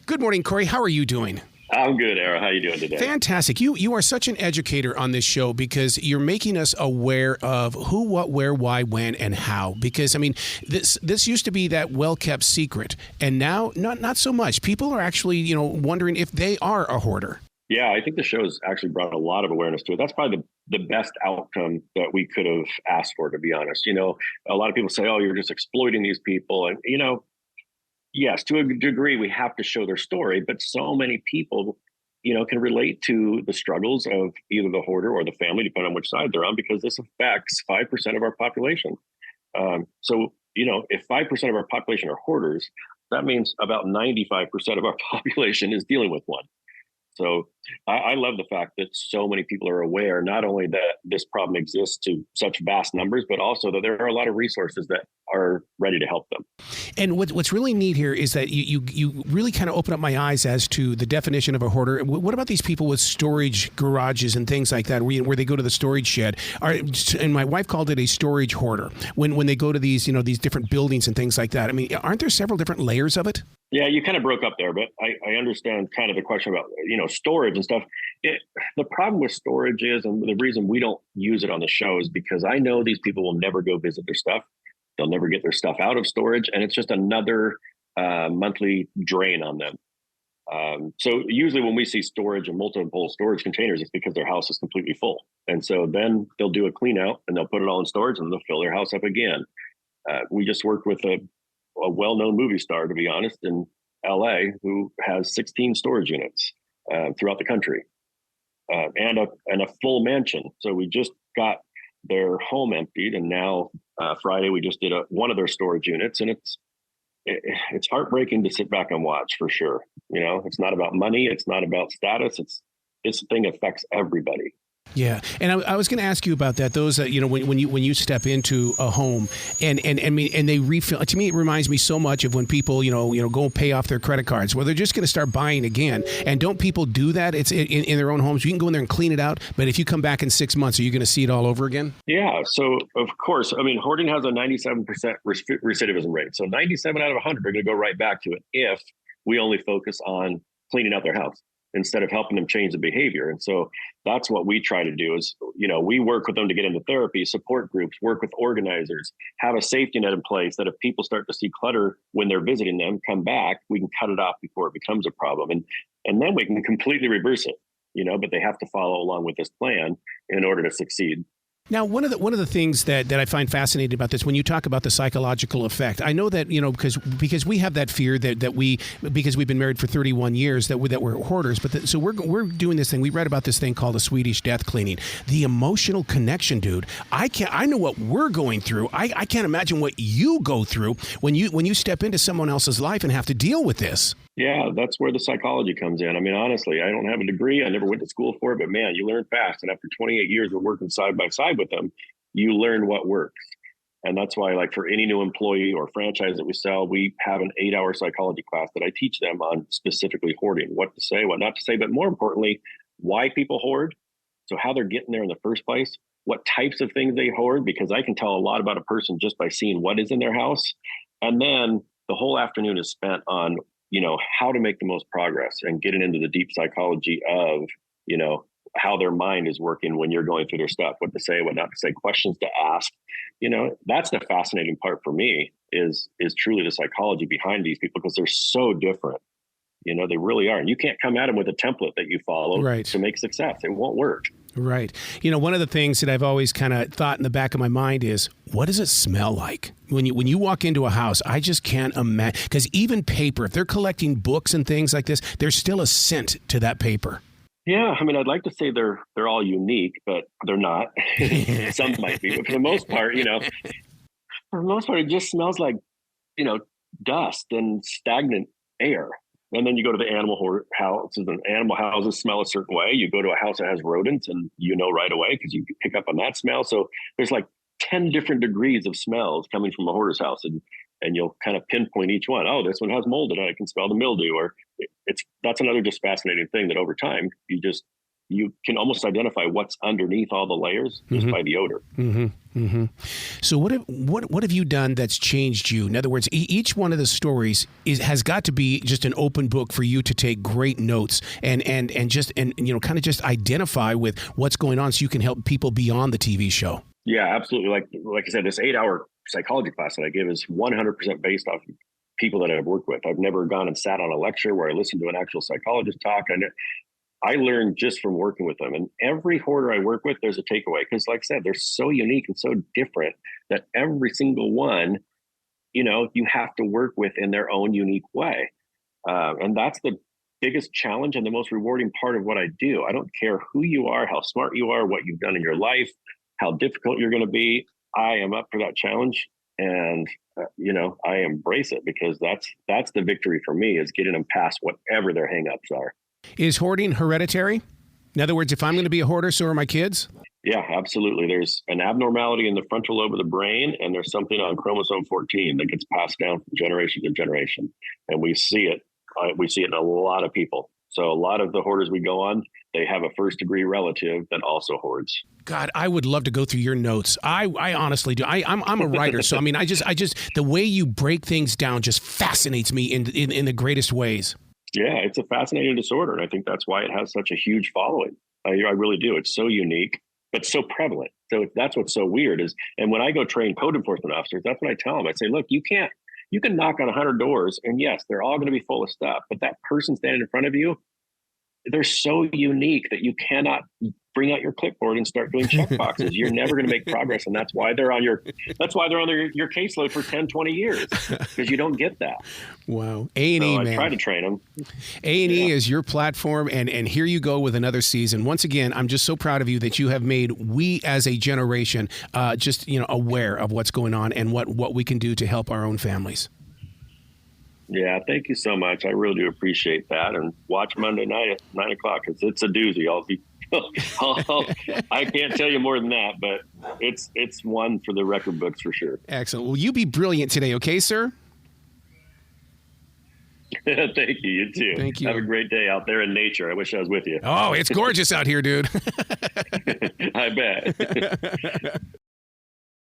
Good morning, Cory. How are you doing? I'm good, Ara. How you doing today? Fantastic. You are such an educator on this show because you're making us aware of who, what, where, why, when, and how. Because, I mean, this used to be that well-kept secret, and now not so much. People are actually, wondering if they are a hoarder. Yeah, I think the show's actually brought a lot of awareness to it. That's probably the best outcome that we could have asked for, to be honest. A lot of people say, oh, you're just exploiting these people. And, yes, to a degree, we have to show their story, but so many people, can relate to the struggles of either the hoarder or the family, depending on which side they're on, because this affects 5% of our population. If 5% of our population are hoarders, that means about 95% of our population is dealing with one. So I love the fact that so many people are aware, not only that this problem exists to such vast numbers, but also that there are a lot of resources that are ready to help them. And what's really neat here is that you really kind of open up my eyes as to the definition of a hoarder. What about these people with storage garages and things like that, where they go to the storage shed? And my wife called it a storage hoarder. When they go to these different buildings and things like that. I mean, aren't there several different layers of it? Yeah, you kind of broke up there, but I understand kind of the question about, storage and stuff. The problem with storage is, and the reason we don't use it on the show is because I know these people will never go visit their stuff. They'll never get their stuff out of storage, and it's just another monthly drain on them. So usually when we see storage and multiple storage containers, it's because their house is completely full. And so then they'll do a clean out and they'll put it all in storage and they'll fill their house up again. We just worked with a well-known movie star, to be honest, in LA, who has 16 storage units throughout the country and a full mansion. So we just got their home emptied, and now Friday we just did one of their storage units, and it's heartbreaking to sit back and watch, for sure. It's not about money, it's not about status. This thing affects everybody. Yeah, and I was going to ask you about that. Those, when you step into a home and they refill. To me, it reminds me so much of when people, go pay off their credit cards. Well, they're just going to start buying again. And don't people do that? It's in their own homes. You can go in there and clean it out. But if you come back in 6 months, are you going to see it all over again? Yeah. So of course, hoarding has a 97% recidivism rate. So 97 out of 100 are going to go right back to it if we only focus on cleaning out their house instead of helping them change the behavior. And so that's what we try to do is, we work with them to get into therapy, support groups, work with organizers, have a safety net in place that if people start to see clutter when they're visiting them, come back, we can cut it off before it becomes a problem. And then we can completely reverse it, but they have to follow along with this plan in order to succeed. Now, one of the things that I find fascinating about this, when you talk about the psychological effect, I know that, because we have that fear because we've been married for 31 years that we're hoarders. But so we're doing this thing. We read about this thing called the Swedish death cleaning. The emotional connection, dude. I know what we're going through. I can't imagine what you go through when you step into someone else's life and have to deal with this. Yeah, that's where the psychology comes in. Honestly, I don't have a degree. I never went to school for it, but man, you learn fast. And after 28 years of working side by side with them, you learn what works. And that's why, like, for any new employee or franchise that we sell, we have an 8-hour psychology class that I teach them on specifically hoarding, what to say, what not to say, but more importantly, why people hoard. So how they're getting there in the first place, what types of things they hoard, because I can tell a lot about a person just by seeing what is in their house. And then the whole afternoon is spent on how to make the most progress and getting into the deep psychology of, how their mind is working when you're going through their stuff, what to say, what not to say, questions to ask. That's the fascinating part for me is truly the psychology behind these people, because they're so different. They really are. And you can't come at them with a template that you follow to make success. It won't work. Right. One of the things that I've always kind of thought in the back of my mind is, what does it smell like? When you walk into a house, I just can't imagine. Because even paper, if they're collecting books and things like this, there's still a scent to that paper. Yeah, I'd like to say they're all unique, but they're not. Some might be, but for the most part, it just smells like, dust and stagnant air. And then you go to the animal houses, and animal houses smell a certain way. You go to a house that has rodents, and right away because you pick up on that smell. So there's like 10 different degrees of smells coming from a hoarder's house, and you'll kind of pinpoint each one. Oh, this one has mold in it. I can smell the mildew. Or that's another just fascinating thing that over time you just you can almost identify what's underneath all the layers just by the odor. So what have you done that's changed you? In other words, each one of the stories has got to be just an open book for you to take great notes and kind of just identify with what's going on so you can help people beyond the TV show. Yeah, absolutely. Like I said, this 8-hour psychology class that I give is 100% based off people that I've worked with. I've never gone and sat on a lecture where I listened to an actual psychologist talk. I learned just from working with them. And every hoarder I work with, there's a takeaway. Because like I said, they're so unique and so different that every single one, you have to work with in their own unique way. And that's the biggest challenge and the most rewarding part of what I do. I don't care who you are, how smart you are, what you've done in your life, how difficult you're going to be. I am up for that challenge. And, I embrace it because that's the victory for me, is getting them past whatever their hangups are. Is hoarding hereditary? In other words, if I'm going to be a hoarder, so are my kids? Yeah, absolutely. There's an abnormality in the frontal lobe of the brain, and there's something on chromosome 14 that gets passed down from generation to generation. And we see it. We see it in a lot of people. So a lot of the hoarders we go on, they have a first-degree relative that also hoards. God, I would love to go through your notes. I honestly do. I'm a writer, so I just the way you break things down just fascinates me in the greatest ways. Yeah, it's a fascinating disorder, and I think that's why it has such a huge following. I really do. It's so unique, but so prevalent. So that's what's so weird and when I go train code enforcement officers, that's what I tell them. I say, look, you can knock on 100 doors, and yes, they're all going to be full of stuff, but that person standing in front of you, they're so unique that you cannot bring out your clipboard and start doing check boxes. You're never going to make progress. And that's why they're on your caseload for 10, 20 years, because you don't get that. Wow. A&E, so I man. try to train them. A&E is your platform. And here you go with another season. Once again, I'm just so proud of you that you have made we as a generation aware of what's going on and what we can do to help our own families. Yeah, thank you so much. I really do appreciate that. And watch Monday night at 9:00. It's a doozy. I can't tell you more than that, but it's one for the record books for sure. Excellent. Well, you be brilliant today, okay, sir? Thank you. You too. Thank you. Have a great day out there in nature. I wish I was with you. Oh, it's gorgeous out here, dude. I bet.